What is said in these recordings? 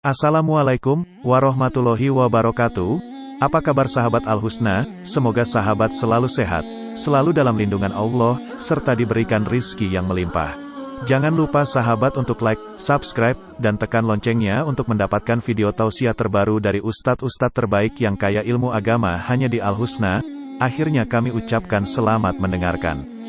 Assalamualaikum warahmatullahi wabarakatuh. Apa kabar sahabat Al-Husna? Semoga sahabat selalu sehat, selalu dalam lindungan Allah, serta diberikan rizki yang melimpah. Jangan lupa sahabat untuk like, subscribe, dan tekan loncengnya untuk mendapatkan video tausiah terbaru dari ustadz-ustadz terbaik yang kaya ilmu agama hanya di Al-Husna. Akhirnya kami ucapkan selamat mendengarkan.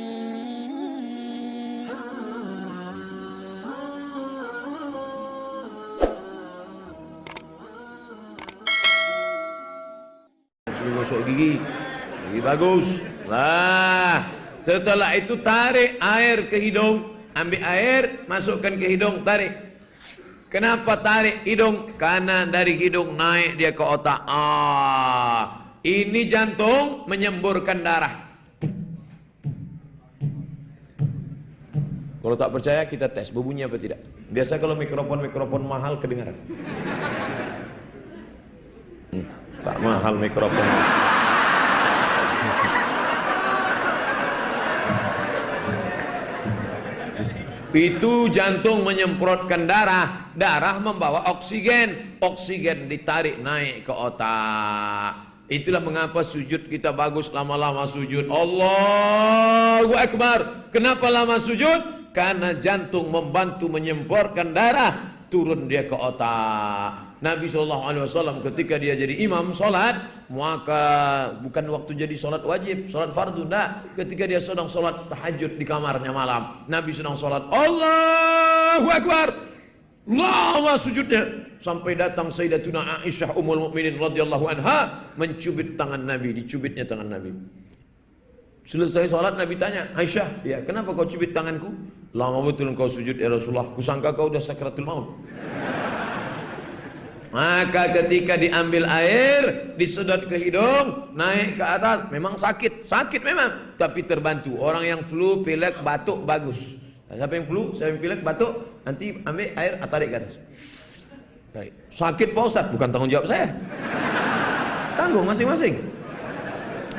Gosok gigi bagus lah. Setelah itu tarik air ke hidung, ambil air masukkan ke hidung, tarik. Kenapa tarik hidung? Karena dari hidung naik dia ke otak. Ini jantung menyemburkan darah. Kalau tak percaya kita tes berbunyi apa tidak. Biasa kalau mikrofon mahal kedengaran. Tak mahal mikrofon. Itu jantung menyemprotkan darah, darah membawa oksigen, oksigen ditarik naik ke otak. Itulah mengapa sujud kita bagus, lama-lama sujud. Allahu Akbar. Kenapa lama sujud? Karena jantung membantu menyemprotkan darah, turun dia ke otak. Nabi SAW ketika dia jadi imam solat, maka bukan waktu jadi solat wajib, solat fardu, enggak. Ketika dia sedang solat tahajud di kamarnya malam, Nabi sedang solat, Allahu Akbar, lama sujudnya, sampai datang Sayyidatuna Aisyah Ummul Mukminin radhiyallahu anha mencubit tangan Nabi, dicubitnya tangan Nabi. Selesai solat Nabi tanya, Aisyah, ya kenapa kau cubit tanganku? Lama betul kau sujud ya Rasulullah, kusangka kau udah sakratul maut. Maka ketika diambil air, disedot ke hidung, naik ke atas, memang sakit memang, tapi terbantu. Orang yang flu, pilek, batuk bagus. Siapa yang flu, siapa yang pilek, batuk, nanti ambil air, tarik ke atas. Tarik. Sakit Pak Ustadz, bukan tanggung jawab saya. Tanggung masing-masing.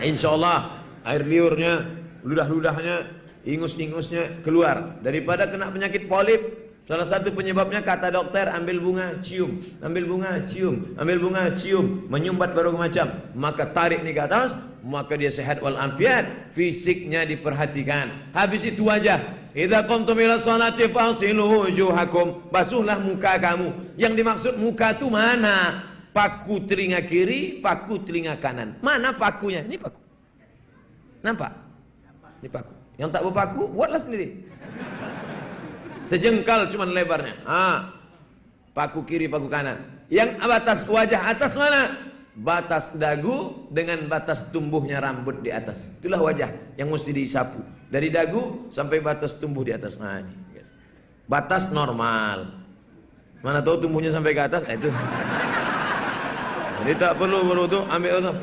Insya Allah air liurnya, ludah-ludahnya, ingus-ingusnya keluar. Daripada kena penyakit polip, salah satu penyebabnya kata dokter, ambil bunga, cium, ambil bunga, cium, ambil bunga, cium, menyumbat berbagai macam. Maka tarik ni ke atas, maka dia sehat walafiat. Fisiknya diperhatikan. Habis itu wajah. Idza qumtum ila sholati fasilu wujuhakum. Basuhlah muka kamu. Yang dimaksud muka itu mana? Paku telinga kiri, paku telinga kanan. Mana pakunya? Ini paku. Nampak? Ini paku. Yang tak berpaku, buatlah sendiri. Sejengkal cuman lebarnya. Paku kiri, paku kanan. Yang batas wajah atas mana? Batas dagu dengan batas tumbuhnya rambut di atas. Itulah wajah yang mesti disapu. Dari dagu sampai batas tumbuh di atas. Nah, ini. Batas normal. Mana tahu tumbuhnya sampai ke atas? Itu. Jadi tak perlu berwudu, ambil wudu.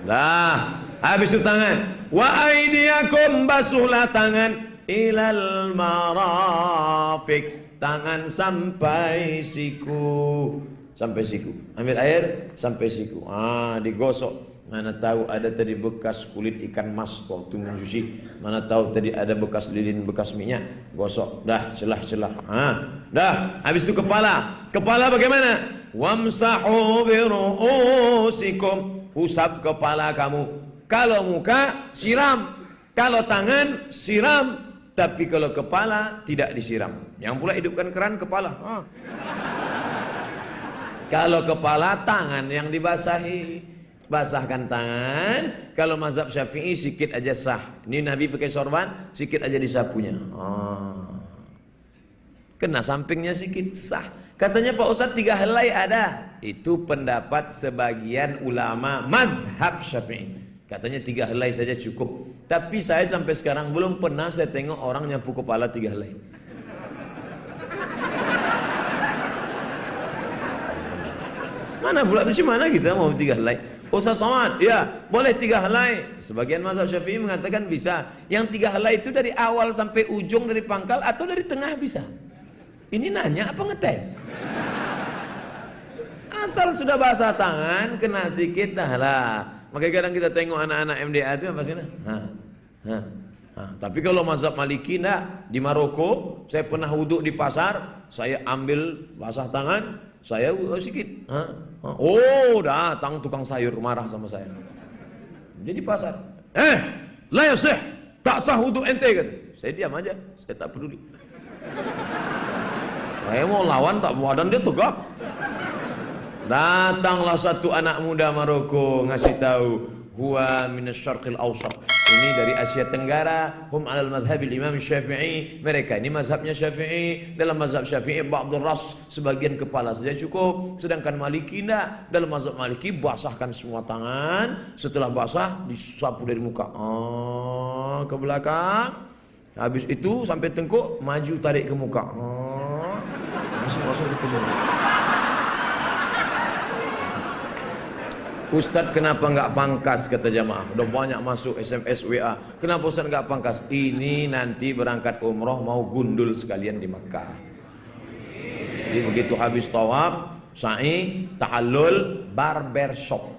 Lah, habis itu tangan. Wa aidiyakum, basuhlah tangan, ilal marafiq, tangan sampai siku, sampai siku. Ambil air sampai siku. Digosok. Mana tahu ada tadi bekas kulit ikan mas waktu mencuci. Mana tahu tadi ada bekas lilin, bekas minyak. Gosok. Dah, celah-celah. Dah. Habis itu kepala. Kepala bagaimana? Wamsahu biru'usikum. Usap kepala kamu. Kalau muka siram, kalau tangan siram, tapi kalau kepala tidak disiram. Yang pula hidupkan keran kepala. Kalau kepala, tangan yang dibasahi. Basahkan tangan. Kalau mazhab Syafi'i sikit aja sah. Ini Nabi pakai sorban, sikit aja disapunya. Kena sampingnya sikit sah. Katanya Pak Ustadz 3 helai ada. Itu pendapat sebagian ulama mazhab Syafi'i. Katanya 3 helai saja cukup. Tapi saya sampai sekarang belum pernah saya tengok orang nyapu kepala 3 helai. Mana pula bagaimana kita mau 3 helai? Ustaz Somad, ya boleh 3 helai. Sebagian mazhab Syafi'i mengatakan bisa. Yang 3 helai itu dari awal sampai ujung, dari pangkal atau dari tengah bisa. Ini nanya apa ngetes? Asal sudah basah tangan, kena sikit dah lah. Makanya kadang kita tengok anak-anak MDA itu apa sih? Nah, tapi kalau mazhab Maliki enggak. Di Maroko saya pernah wuduk di pasar, saya ambil basah tangan, saya sedikit. Oh, datang tukang sayur marah sama saya. Jadi pasar, la yasih, tak sah wuduk ente kata. Saya diam aja, saya tak peduli. Saya mau lawan tak badan dia tegak. Datanglah satu anak muda Maroko ngasih tahu, huwa minasyarqil awsat. Ini dari Asia Tenggara, hum alal madhabil Imam Syafi'i. Mereka ini mazhabnya Syafi'i. Dalam mazhab Syafi'i ba'dul ras, sebagian kepala saja cukup. Sedangkan Maliki tidak. Dalam mazhab Maliki basahkan semua tangan. Setelah basah disapu dari muka. Ke belakang. Habis itu sampai tengkuk, maju tarik ke muka. Masuk ketemu. Ustadz kenapa nggak pangkas, kata jamaah. Udah banyak masuk SMS WA. Kenapa Ustadz nggak pangkas? Ini nanti berangkat umroh mau gundul sekalian di Mekah. Jadi begitu habis tawaf, sa'i, tahallul, barbershop.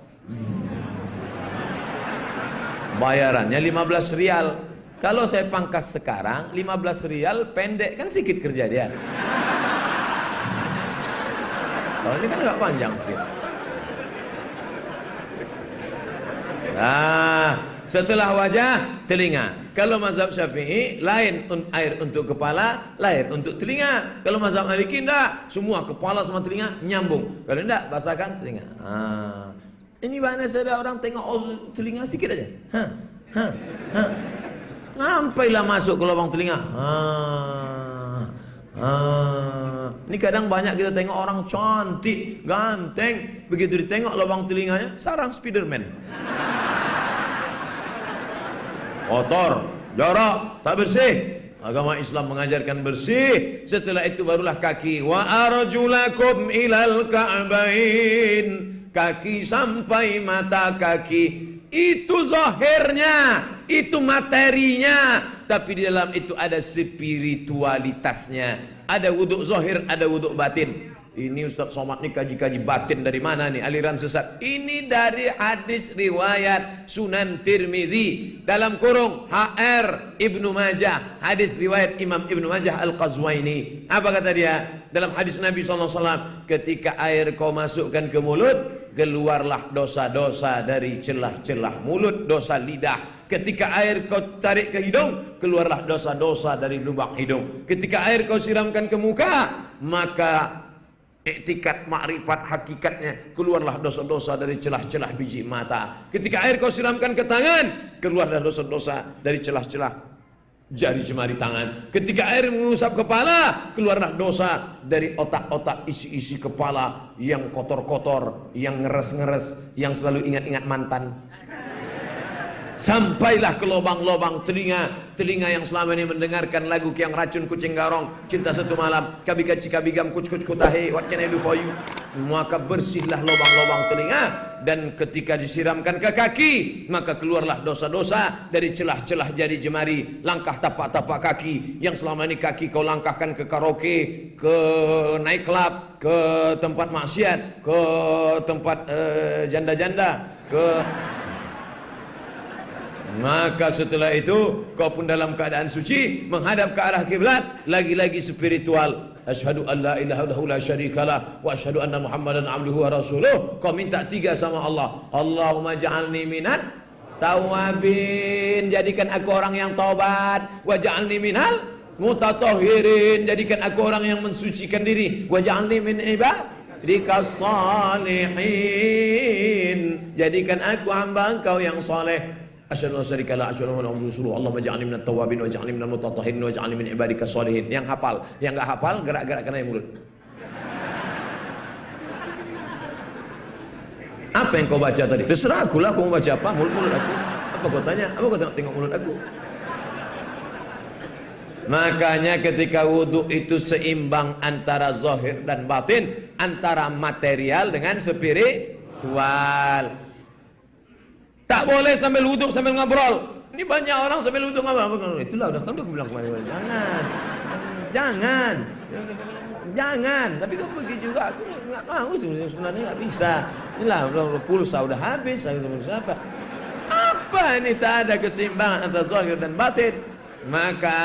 Bayarannya 15 rial. Kalau saya pangkas sekarang 15 rial pendek, kan sedikit kerja dia. Kalau ini kan nggak panjang sedikit. Nah, setelah wajah, telinga. Kalau mazhab Syafi'i lain air untuk kepala, lain untuk telinga. Kalau mazhab Maliki enggak, semua kepala sama telinga nyambung. Kalau enggak, basahkan telinga. Ini mana ada orang tengok telinga sikit aja. Sampailah masuk ke lubang telinga. Ini kadang banyak kita tengok orang cantik, ganteng, begitu ditengok lubang telinganya, sarang Spiderman. Kotor, jorok, tak bersih. Agama Islam mengajarkan bersih. Setelah itu barulah kaki. Wa arjulakum ilal ka'bain. Kaki sampai mata kaki. Itu zahirnya, itu materinya. Tapi di dalam itu ada spiritualitasnya. Ada wuduk zahir, ada wuduk batin. Ini Ustaz Somad nih kaji-kaji batin dari mana nih, aliran sesat. Ini dari hadis riwayat Sunan Tirmizi dalam kurung HR Ibnu Majah, hadis riwayat Imam Ibnu Majah Al-Qazwaini. Apa kata dia? Dalam hadis Nabi SAW, ketika air kau masukkan ke mulut, keluarlah dosa-dosa dari celah-celah mulut, dosa lidah. Ketika air kau tarik ke hidung, keluarlah dosa-dosa dari lubang hidung. Ketika air kau siramkan ke muka, maka iktikat makrifat hakikatnya, keluarlah dosa-dosa dari celah-celah biji mata. Ketika air kau siramkan ke tangan, keluarlah dosa-dosa dari celah-celah jari jemari tangan. Ketika air mengusap kepala, keluarlah dosa dari otak-otak isi-isi kepala yang kotor-kotor, yang ngeres-ngeres, yang selalu ingat-ingat mantan. Sampailah ke lubang-lubang telinga, telinga yang selama ini mendengarkan lagu Kiang Racun Kucing Garong, Cinta Satu Malam, Kabika Cikabigam, Kuc-Kuc Kutahe, What Can I Do For You. Maka bersihlah lubang-lubang telinga, dan ketika disiramkan ke kaki, maka keluarlah dosa-dosa dari celah-celah jari jemari, langkah tapak-tapak kaki yang selama ini kaki kau langkahkan ke karaoke, ke night club, ke tempat maksiat, ke tempat janda-janda, ke... Maka setelah itu kau pun dalam keadaan suci menghadap ke arah kiblat, lagi-lagi spiritual. Asyhadu an la ilaha illallah la syarikalah wa asyhadu anna Muhammadan abduhu wa rasuluh. Kau minta 3 sama Allah. Allahumma ja'alni minat tawabin, jadikan aku orang yang taubat. Wa ja'alni minal mutatahhirin, jadikan aku orang yang mensucikan diri. Wa ja'alni min ibadikas salihin, jadikan aku hamba Engkau yang saleh. Asyhadu an la syarika la asyhadu anna Muhammadan rasulullah. Allahumma ja'alni minat tawwabin wa ja'alni minal mutatahhirin wa ja'alni min ibadikas sholihin. Yang hafal, yang enggak hafal gerak-gerakkan aja mulut. Apa yang kau baca tadi? Terserah aku lah, aku mau baca apa, mulut aku. Apa kau tanya? Apa kau tengok mulut aku? Makanya ketika wudhu itu seimbang antara zahir dan batin, antara material dengan spiritual. Tak boleh sambil wudhu sambil ngobrol. Ini banyak orang sambil wudhu ngobrol. Itulah udah kan aku bilang kemarin. Jangan. Tapi kau pergi juga. Aku nggak mau sebenarnya, nggak bisa. Inilah udah pulsa udah habis. Apa? Ini tak ada keseimbangan antara zahir dan batin. Maka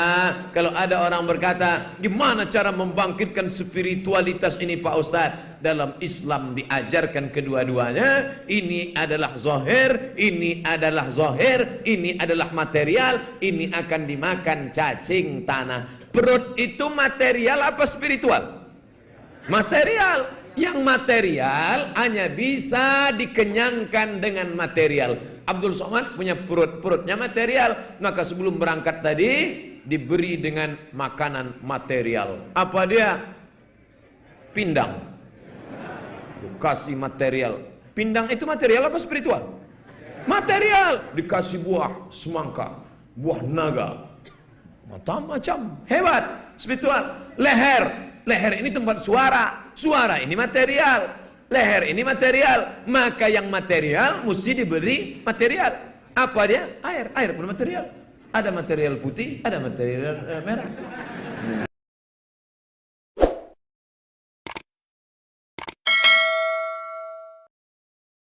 kalau ada orang berkata, gimana cara membangkitkan spiritualitas ini Pak Ustadz? Dalam Islam diajarkan kedua-duanya. Ini adalah zahir, ini adalah zahir, ini adalah material, ini akan dimakan cacing tanah. Perut itu material apa spiritual? Material. Yang material hanya bisa dikenyangkan dengan material. Abdul Somad punya perutnya material, maka sebelum berangkat tadi diberi dengan makanan material. Apa dia? Pindang. Dikasih material. Pindang itu material apa spiritual? Material. Dikasih buah semangka, buah naga, macam-macam. Hebat. Spiritual. Leher. Leher ini tempat suara. Suara ini material. Leher ini material. Maka yang material mesti diberi material. Apa dia? Air. Air pun material. Ada material putih, ada material merah.